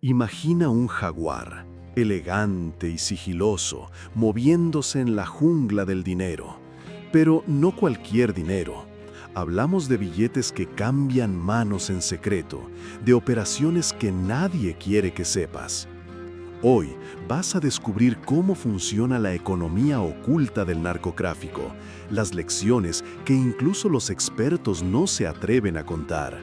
Imagina un jaguar, elegante y sigiloso, moviéndose en la jungla del dinero. Pero no cualquier dinero. Hablamos de billetes que cambian manos en secreto, de operaciones que nadie quiere que sepas. Hoy vas a descubrir cómo funciona la economía oculta del narcotráfico, las lecciones que incluso los expertos no se atreven a contar,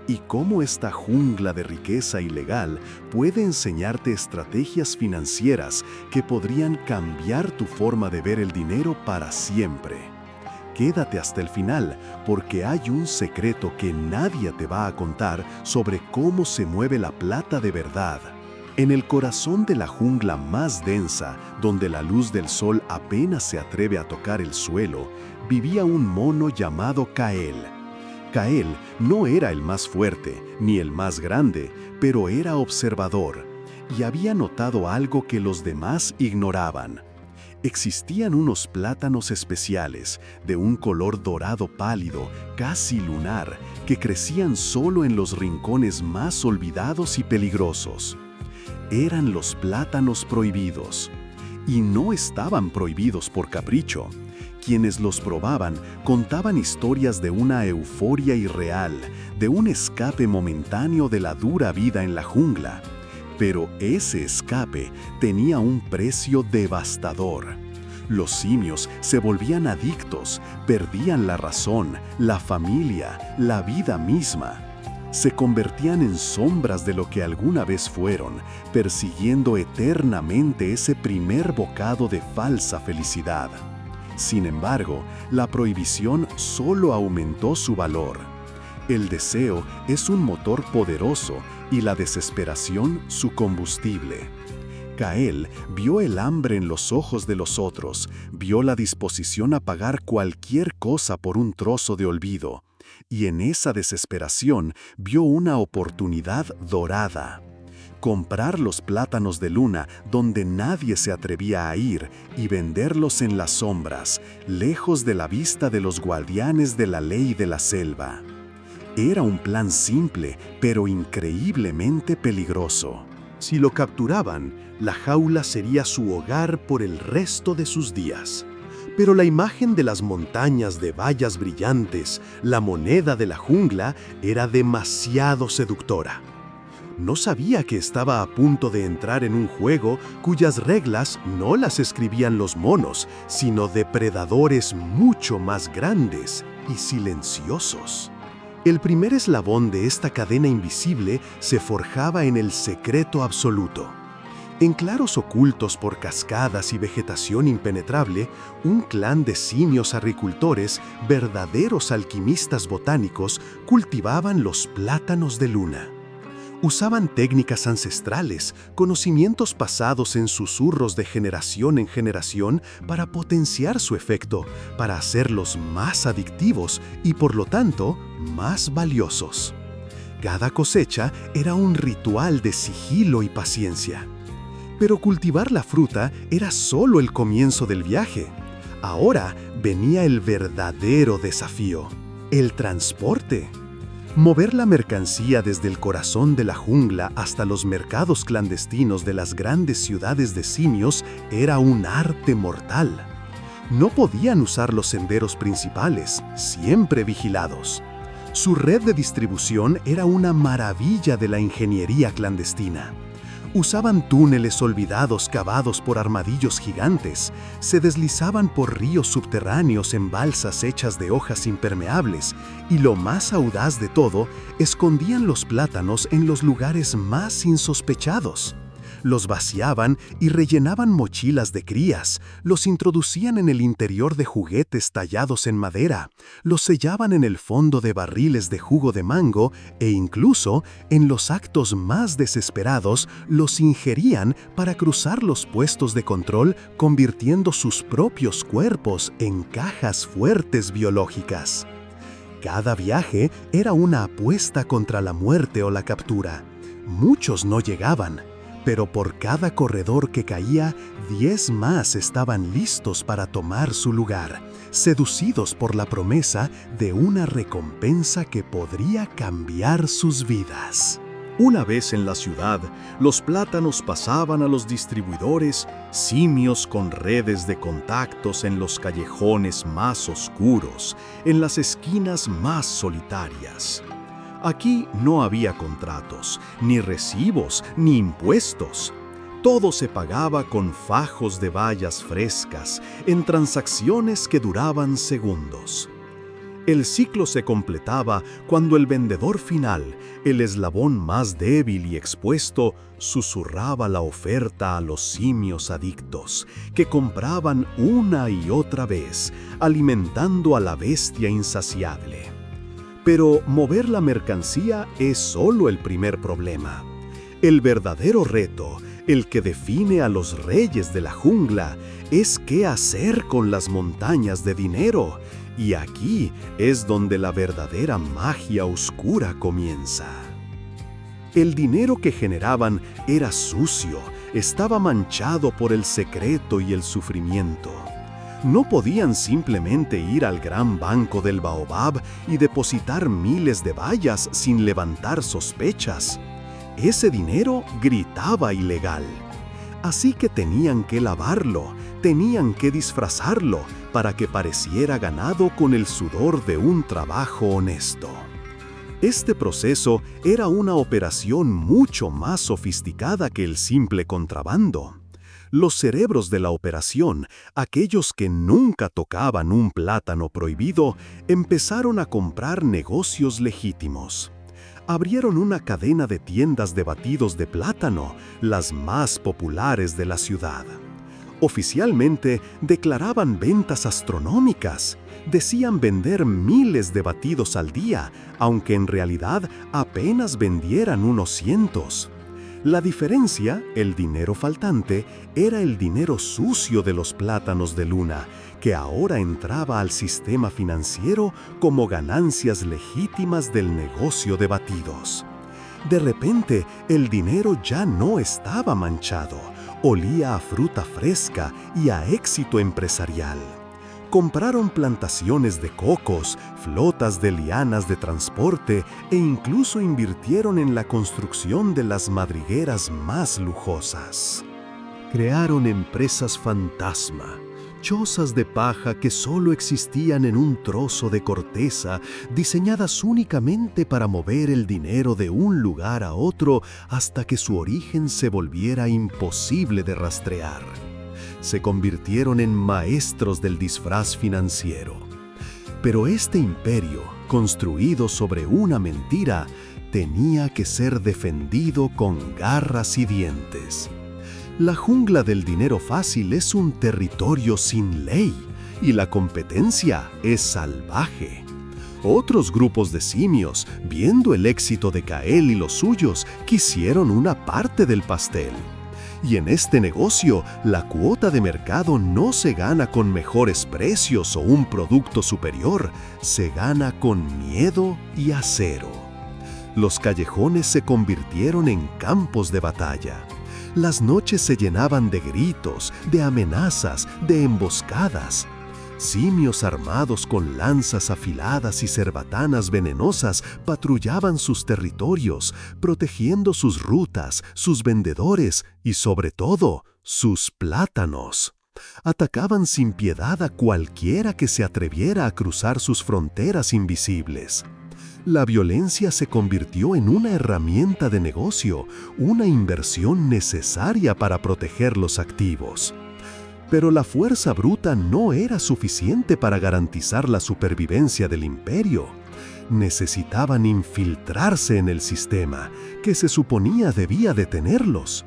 y cómo esta jungla de riqueza ilegal puede enseñarte estrategias financieras que podrían cambiar tu forma de ver el dinero para siempre. Quédate hasta el final, porque hay un secreto que nadie te va a contar sobre cómo se mueve la plata de verdad. En el corazón de la jungla más densa, donde la luz del sol apenas se atreve a tocar el suelo, vivía un mono llamado Kael. Kael no era el más fuerte, ni el más grande, pero era observador, y había notado algo que los demás ignoraban. Existían unos plátanos especiales, de un color dorado pálido, casi lunar, que crecían solo en los rincones más olvidados y peligrosos. Eran los plátanos prohibidos. Y no estaban prohibidos por capricho. Quienes los probaban contaban historias de una euforia irreal, de un escape momentáneo de la dura vida en la jungla. Pero ese escape tenía un precio devastador. Los simios se volvían adictos, perdían la razón, la familia, la vida misma. Se convertían en sombras de lo que alguna vez fueron, persiguiendo eternamente ese primer bocado de falsa felicidad. Sin embargo, la prohibición solo aumentó su valor. El deseo es un motor poderoso y la desesperación su combustible. Kael vio el hambre en los ojos de los otros, vio la disposición a pagar cualquier cosa por un trozo de olvido, y en esa desesperación vio una oportunidad dorada. Comprar los plátanos de luna donde nadie se atrevía a ir y venderlos en las sombras, lejos de la vista de los guardianes de la ley de la selva. Era un plan simple, pero increíblemente peligroso. Si lo capturaban, la jaula sería su hogar por el resto de sus días. Pero la imagen de las montañas de bayas brillantes, la moneda de la jungla, era demasiado seductora. No sabía que estaba a punto de entrar en un juego cuyas reglas no las escribían los monos, sino depredadores mucho más grandes y silenciosos. El primer eslabón de esta cadena invisible se forjaba en el secreto absoluto. En claros ocultos por cascadas y vegetación impenetrable, un clan de simios agricultores, verdaderos alquimistas botánicos, cultivaban los plátanos de luna. Usaban técnicas ancestrales, conocimientos pasados en susurros de generación en generación para potenciar su efecto, para hacerlos más adictivos y, por lo tanto, más valiosos. Cada cosecha era un ritual de sigilo y paciencia. Pero cultivar la fruta era solo el comienzo del viaje. Ahora venía el verdadero desafío: el transporte. Mover la mercancía desde el corazón de la jungla hasta los mercados clandestinos de las grandes ciudades de simios era un arte mortal. No podían usar los senderos principales, siempre vigilados. Su red de distribución era una maravilla de la ingeniería clandestina. Usaban túneles olvidados cavados por armadillos gigantes, se deslizaban por ríos subterráneos en balsas hechas de hojas impermeables y, lo más audaz de todo, escondían los plátanos en los lugares más insospechados. Los vaciaban y rellenaban mochilas de crías, los introducían en el interior de juguetes tallados en madera, los sellaban en el fondo de barriles de jugo de mango e incluso, en los actos más desesperados, los ingerían para cruzar los puestos de control, convirtiendo sus propios cuerpos en cajas fuertes biológicas. Cada viaje era una apuesta contra la muerte o la captura. Muchos no llegaban, pero por cada corredor que caía, 10 más estaban listos para tomar su lugar, seducidos por la promesa de una recompensa que podría cambiar sus vidas. Una vez en la ciudad, los plátanos pasaban a los distribuidores, simios con redes de contactos en los callejones más oscuros, en las esquinas más solitarias. Aquí no había contratos, ni recibos, ni impuestos. Todo se pagaba con fajos de bayas frescas, en transacciones que duraban segundos. El ciclo se completaba cuando el vendedor final, el eslabón más débil y expuesto, susurraba la oferta a los simios adictos, que compraban una y otra vez, alimentando a la bestia insaciable. Pero mover la mercancía es solo el primer problema. El verdadero reto, el que define a los reyes de la jungla, es qué hacer con las montañas de dinero. Y aquí es donde la verdadera magia oscura comienza. El dinero que generaban era sucio, estaba manchado por el secreto y el sufrimiento. No podían simplemente ir al gran banco del Baobab y depositar miles de bayas sin levantar sospechas. Ese dinero gritaba ilegal. Así que tenían que lavarlo, tenían que disfrazarlo para que pareciera ganado con el sudor de un trabajo honesto. Este proceso era una operación mucho más sofisticada que el simple contrabando. Los cerebros de la operación, aquellos que nunca tocaban un plátano prohibido, empezaron a comprar negocios legítimos. Abrieron una cadena de tiendas de batidos de plátano, las más populares de la ciudad. Oficialmente declaraban ventas astronómicas. Decían vender miles de batidos al día, aunque en realidad apenas vendieran unos cientos. La diferencia, el dinero faltante, era el dinero sucio de los plátanos de luna, que ahora entraba al sistema financiero como ganancias legítimas del negocio de batidos. De repente, el dinero ya no estaba manchado, olía a fruta fresca y a éxito empresarial. Compraron plantaciones de cocos, flotas de lianas de transporte e incluso invirtieron en la construcción de las madrigueras más lujosas. Crearon empresas fantasma, chozas de paja que solo existían en un trozo de corteza, diseñadas únicamente para mover el dinero de un lugar a otro hasta que su origen se volviera imposible de rastrear. Se convirtieron en maestros del disfraz financiero. Pero este imperio, construido sobre una mentira, tenía que ser defendido con garras y dientes. La jungla del dinero fácil es un territorio sin ley, y la competencia es salvaje. Otros grupos de simios, viendo el éxito de Kael y los suyos, quisieron una parte del pastel. Y en este negocio, la cuota de mercado no se gana con mejores precios o un producto superior, se gana con miedo y acero. Los callejones se convirtieron en campos de batalla. Las noches se llenaban de gritos, de amenazas, de emboscadas. Simios armados con lanzas afiladas y cerbatanas venenosas patrullaban sus territorios, protegiendo sus rutas, sus vendedores y, sobre todo, sus plátanos. Atacaban sin piedad a cualquiera que se atreviera a cruzar sus fronteras invisibles. La violencia se convirtió en una herramienta de negocio, una inversión necesaria para proteger los activos. Pero la fuerza bruta no era suficiente para garantizar la supervivencia del imperio. Necesitaban infiltrarse en el sistema, que se suponía debía detenerlos.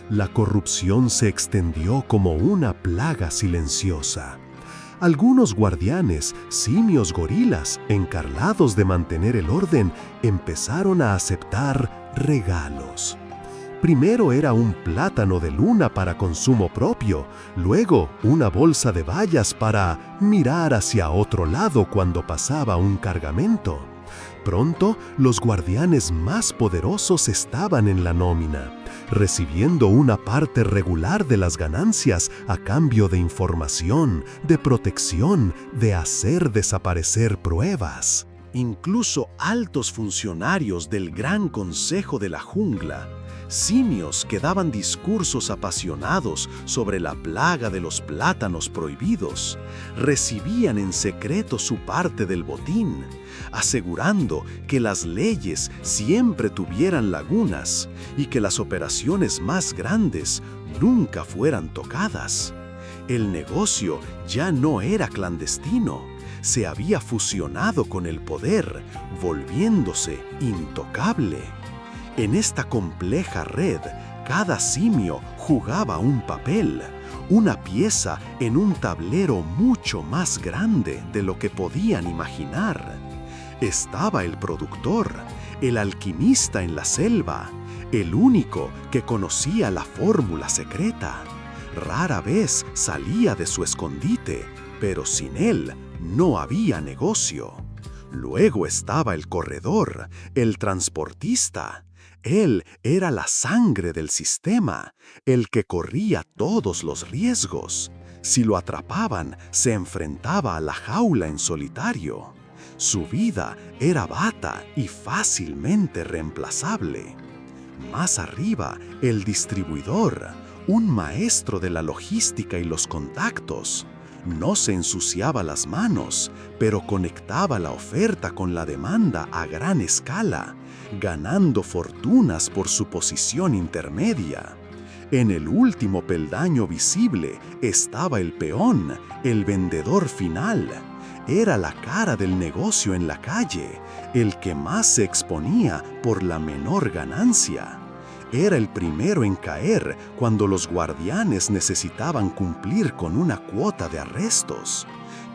La corrupción se extendió como una plaga silenciosa. Algunos guardianes, simios gorilas, encargados de mantener el orden, empezaron a aceptar regalos. Primero era un plátano de luna para consumo propio, luego una bolsa de bayas para mirar hacia otro lado cuando pasaba un cargamento. Pronto, los guardianes más poderosos estaban en la nómina, recibiendo una parte regular de las ganancias a cambio de información, de protección, de hacer desaparecer pruebas. incluso altos funcionarios del Gran Consejo de la Jungla, simios que daban discursos apasionados sobre la plaga de los plátanos prohibidos, recibían en secreto su parte del botín, asegurando que las leyes siempre tuvieran lagunas y que las operaciones más grandes nunca fueran tocadas. El negocio ya no era clandestino, se había fusionado con el poder, volviéndose intocable. En esta compleja red, cada simio jugaba un papel, una pieza en un tablero mucho más grande de lo que podían imaginar. Estaba el productor, el alquimista en la selva, el único que conocía la fórmula secreta. Rara vez salía de su escondite, pero sin él no había negocio. Luego estaba el corredor, el transportista. Él era la sangre del sistema, el que corría todos los riesgos. Si lo atrapaban, se enfrentaba a la jaula en solitario. Su vida era bata y fácilmente reemplazable. Más arriba, el distribuidor, un maestro de la logística y los contactos. No se ensuciaba las manos, pero conectaba la oferta con la demanda a gran escala, ganando fortunas por su posición intermedia. En el último peldaño visible estaba el peón, el vendedor final. Era la cara del negocio en la calle, el que más se exponía por la menor ganancia. Era el primero en caer cuando los guardianes necesitaban cumplir con una cuota de arrestos.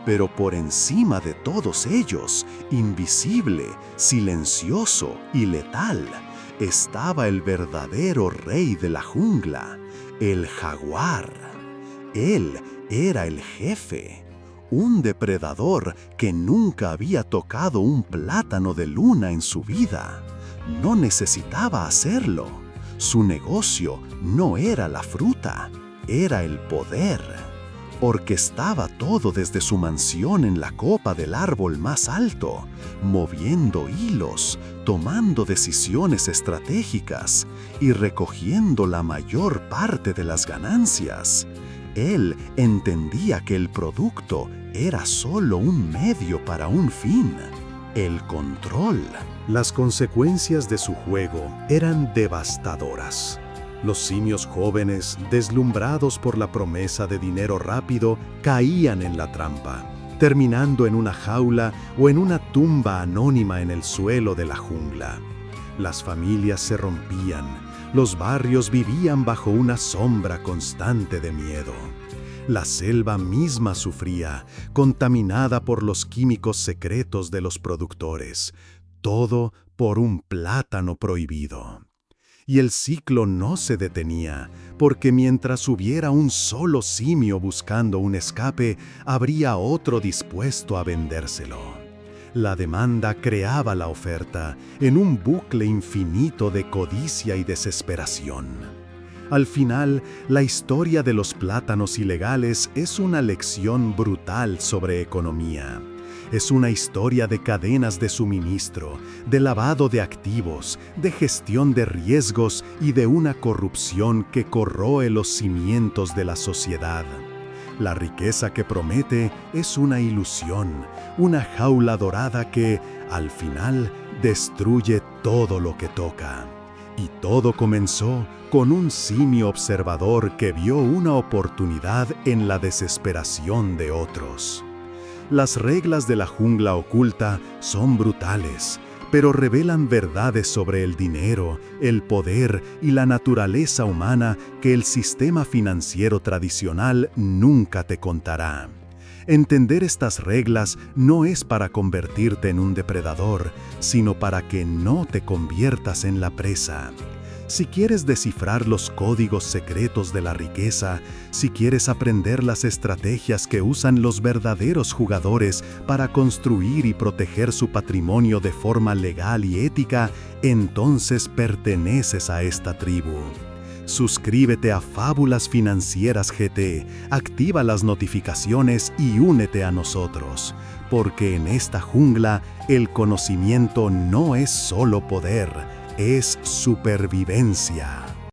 Pero por encima de todos ellos, invisible, silencioso y letal, estaba el verdadero rey de la jungla, el jaguar. Él era el jefe, un depredador que nunca había tocado un plátano de luna en su vida. No necesitaba hacerlo. Su negocio no era la fruta, era el poder. Orquestaba todo desde su mansión en la copa del árbol más alto, moviendo hilos, tomando decisiones estratégicas y recogiendo la mayor parte de las ganancias. Él entendía que el producto era solo un medio para un fin, el control. Las consecuencias de su juego eran devastadoras. Los simios jóvenes, deslumbrados por la promesa de dinero rápido, caían en la trampa, terminando en una jaula o en una tumba anónima en el suelo de la jungla. Las familias se rompían, los barrios vivían bajo una sombra constante de miedo. La selva misma sufría, contaminada por los químicos secretos de los productores. Todo por un plátano prohibido. Y el ciclo no se detenía, porque mientras hubiera un solo simio buscando un escape, habría otro dispuesto a vendérselo. La demanda creaba la oferta en un bucle infinito de codicia y desesperación. Al final, la historia de los plátanos ilegales es una lección brutal sobre economía. Es una historia de cadenas de suministro, de lavado de activos, de gestión de riesgos y de una corrupción que corroe los cimientos de la sociedad. La riqueza que promete es una ilusión, una jaula dorada que, al final, destruye todo lo que toca. Y todo comenzó con un simio observador que vio una oportunidad en la desesperación de otros. Las reglas de la jungla oculta son brutales, pero revelan verdades sobre el dinero, el poder y la naturaleza humana que el sistema financiero tradicional nunca te contará. Entender estas reglas no es para convertirte en un depredador, sino para que no te conviertas en la presa. Si quieres descifrar los códigos secretos de la riqueza, si quieres aprender las estrategias que usan los verdaderos jugadores para construir y proteger su patrimonio de forma legal y ética, entonces perteneces a esta tribu. Suscríbete a Fábulas Financieras GT, activa las notificaciones y únete a nosotros, porque en esta jungla el conocimiento no es solo poder, es supervivencia.